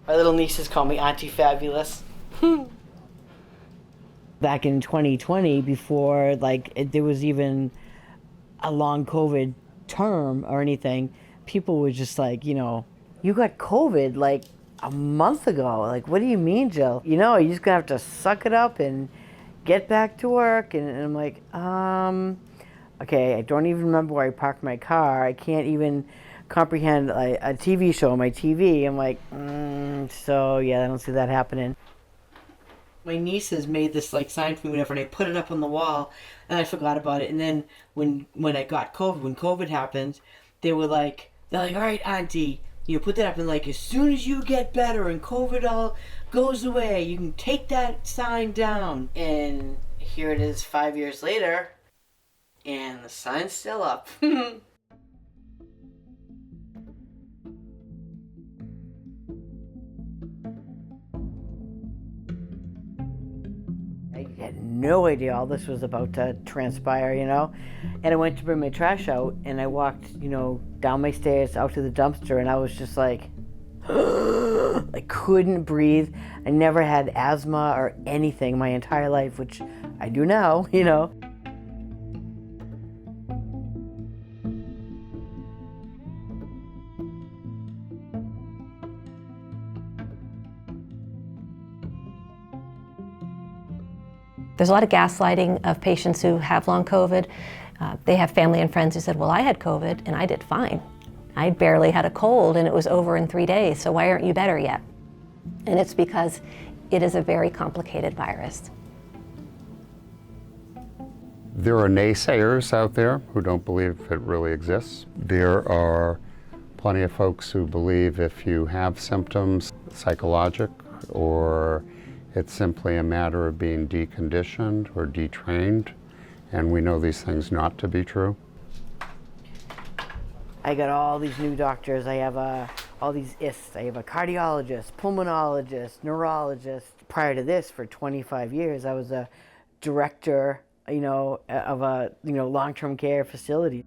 My little nieces call me Auntie Fabulous. Back in 2020, before there was even a long COVID term or anything, people were just like, you got COVID like a month ago. Like, what do you mean, Jill? You're just gonna have to suck it up and get back to work. And I'm like, okay, I don't even remember where I parked my car. I can't even comprehend a TV show on my TV. I'm like, so yeah, I don't see that happening. My nieces made this sign for me, whatever, and I put it up on the wall, and I forgot about it. And then when I got COVID, when COVID happened, they're like, all right, Auntie, put that up, and as soon as you get better and COVID all goes away, you can take that sign down. And here it is 5 years later, and the sign's still up. I had no idea all this was about to transpire, And I went to bring my trash out, and I walked, down my stairs out to the dumpster, and I was just like, I couldn't breathe. I never had asthma or anything my entire life, which I do now, There's a lot of gaslighting of patients who have long COVID. They have family and friends who said, well, I had COVID and I did fine. I barely had a cold and it was over in 3 days, so why aren't you better yet? And it's because it is a very complicated virus. There are naysayers out there who don't believe it really exists. There are plenty of folks who believe if you have symptoms, psychologic, or it's simply a matter of being deconditioned or detrained, and we know these things not to be true. I got all these new doctors. I have all these ISTs. I have a cardiologist, pulmonologist, neurologist. Prior to this, for 25 years, I was a director, of a, long-term care facility.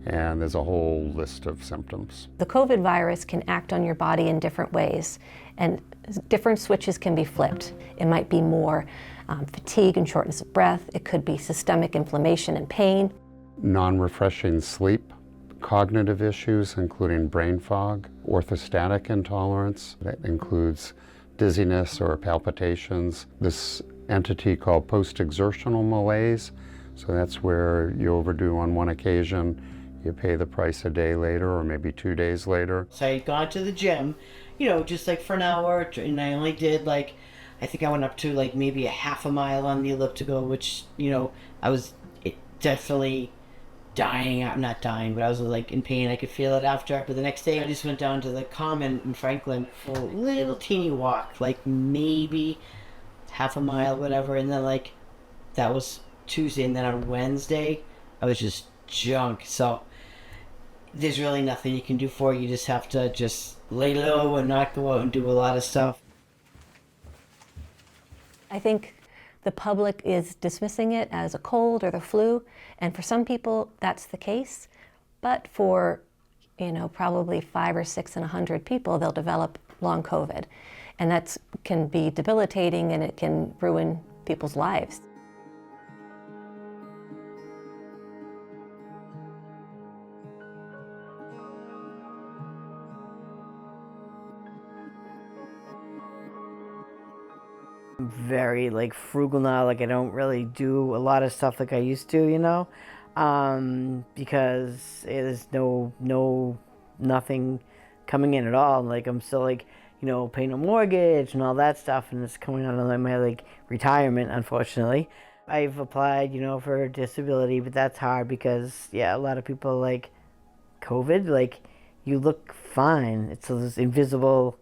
And there's a whole list of symptoms. The COVID virus can act on your body in different ways, and different switches can be flipped. It might be more fatigue and shortness of breath. It could be systemic inflammation and pain. Non-refreshing sleep, cognitive issues, including brain fog, orthostatic intolerance, that includes dizziness or palpitations. This entity called post-exertional malaise, so that's where you overdo on one occasion, you pay the price a day later or maybe 2 days later. So I got to the gym, just for an hour, and I only did I think I went up to maybe a half a mile on the elliptical, which, I was definitely dying. I'm not dying, but I was in pain. I could feel it after. But the next day I just went down to the Common in Franklin for a little teeny walk, maybe half a mile, whatever. And then that was Tuesday, and then on Wednesday I was just junk. So there's really nothing you can do for it. You just have to just lay low and not go out and do a lot of stuff. I think the public is dismissing it as a cold or the flu, and for some people that's the case, but for probably 5 or 6 in 100 people, they'll develop long COVID, and that can be debilitating and it can ruin people's lives. I'm very frugal now. I don't really do a lot of stuff like I used to, because there's nothing coming in at all. I'm still paying a mortgage and all that stuff, and it's coming out of my retirement, unfortunately. I've applied, for disability, but that's hard because a lot of people COVID, you look fine. It's those invisible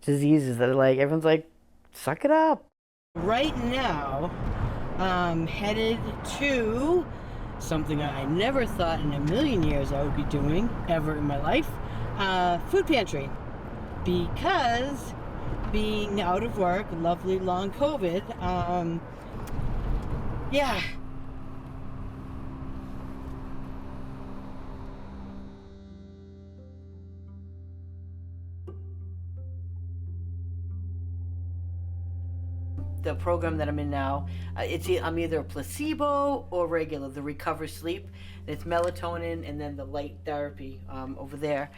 diseases that are everyone's suck it up. Right now, I'm headed to something I never thought in a million years I would be doing ever in my life, food pantry. Because being out of work, lovely long COVID, the program that I'm in now, I'm either a placebo or regular, the Recover Sleep. It's melatonin and then the light therapy over there.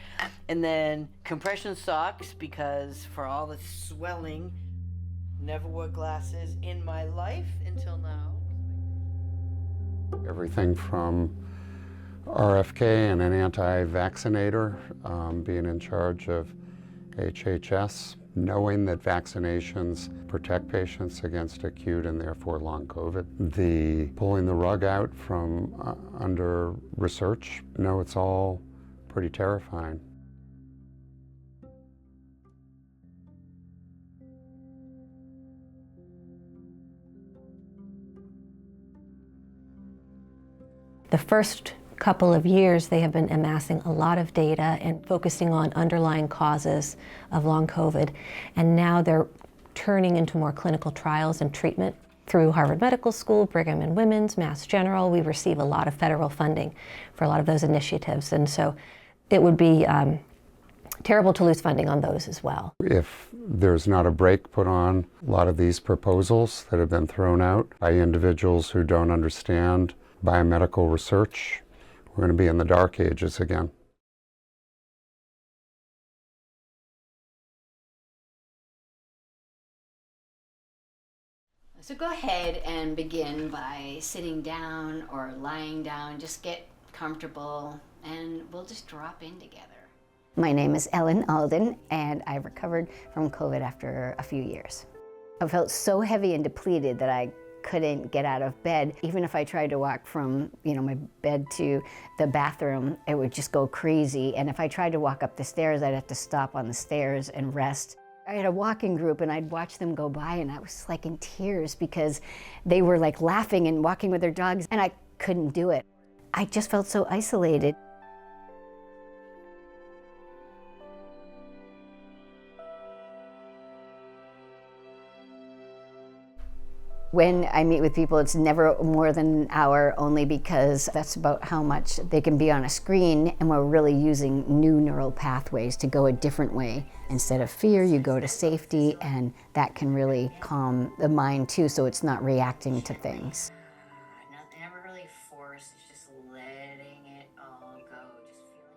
And then compression socks, because for all the swelling, never wore glasses in my life until now. Everything from RFK and an anti-vaccinator, being in charge of HHS, knowing that vaccinations protect patients against acute and therefore long COVID. The pulling the rug out from under research, it's all pretty terrifying. The first couple of years, they have been amassing a lot of data and focusing on underlying causes of long COVID. And now they're turning into more clinical trials and treatment through Harvard Medical School, Brigham and Women's, Mass General. We receive a lot of federal funding for a lot of those initiatives. And so it would be terrible to lose funding on those as well. If there's not a brake put on a lot of these proposals that have been thrown out by individuals who don't understand biomedical research, we're going to be in the dark ages again. So go ahead and begin by sitting down or lying down. Just get comfortable and we'll just drop in together. My name is Alden, and I recovered from COVID after a few years. I felt so heavy and depleted that I couldn't get out of bed. Even if I tried to walk from my bed to the bathroom, it would just go crazy. And if I tried to walk up the stairs, I'd have to stop on the stairs and rest. I had a walking group and I'd watch them go by and I was like in tears because they were like laughing and walking with their dogs and I couldn't do it. I just felt so isolated. When I meet with people, it's never more than an hour, only because that's about how much they can be on a screen, and we're really using new neural pathways to go a different way. Instead of fear, you go to safety, and that can really calm the mind too, so it's not reacting to things. Never really forced, it's just letting it all go.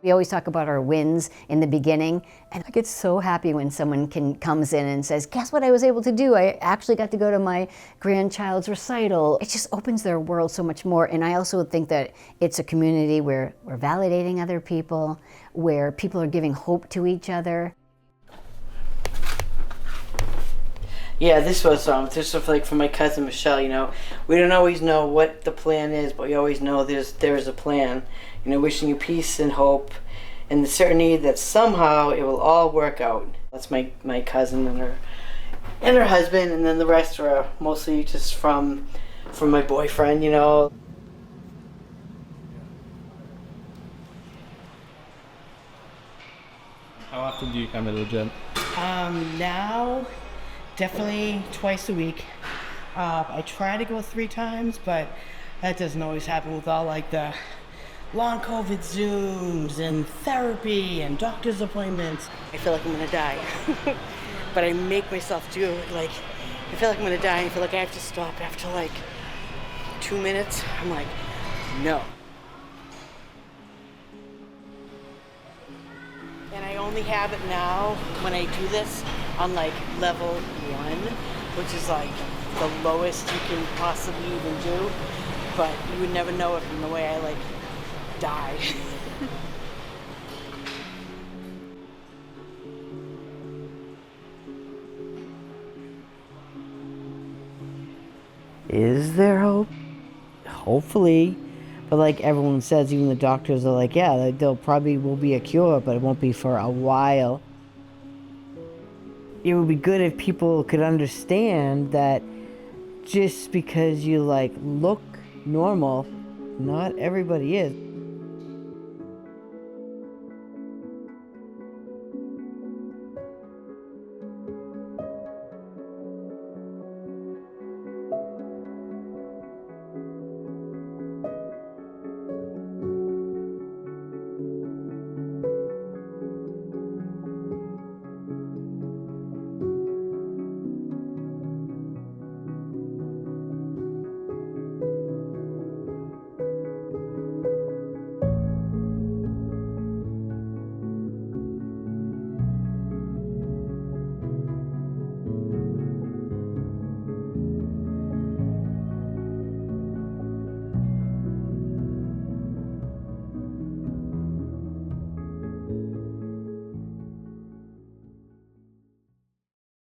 We always talk about our wins in the beginning, and I get so happy when someone comes in and says, guess what I was able to do? I actually got to go to my grandchild's recital. It just opens their world so much more, and I also think that it's a community where we're validating other people, where people are giving hope to each other. Yeah, this was like for my cousin Michelle. We don't always know what the plan is, but we always know there's a plan. Wishing you peace and hope, and the certainty that somehow it will all work out. That's my cousin and her husband, and then the rest are mostly just from my boyfriend. How often do you come into the gym? Now, definitely twice a week. I try to go 3 times, but that doesn't always happen with all like the long COVID Zooms and therapy and doctor's appointments. I feel like I'm gonna die. But I make myself do it. Like, I feel like I'm gonna die and I feel like I have to stop after like 2 minutes. I'm like, no. And I only have it now when I do this on like level 1, which is like the lowest you can possibly even do. But you would never know it from the way I like die. Is there hope? Hopefully. But like everyone says, even the doctors are like, yeah, there'll probably will be a cure, but it won't be for a while. It would be good if people could understand that just because you like look normal, not everybody is.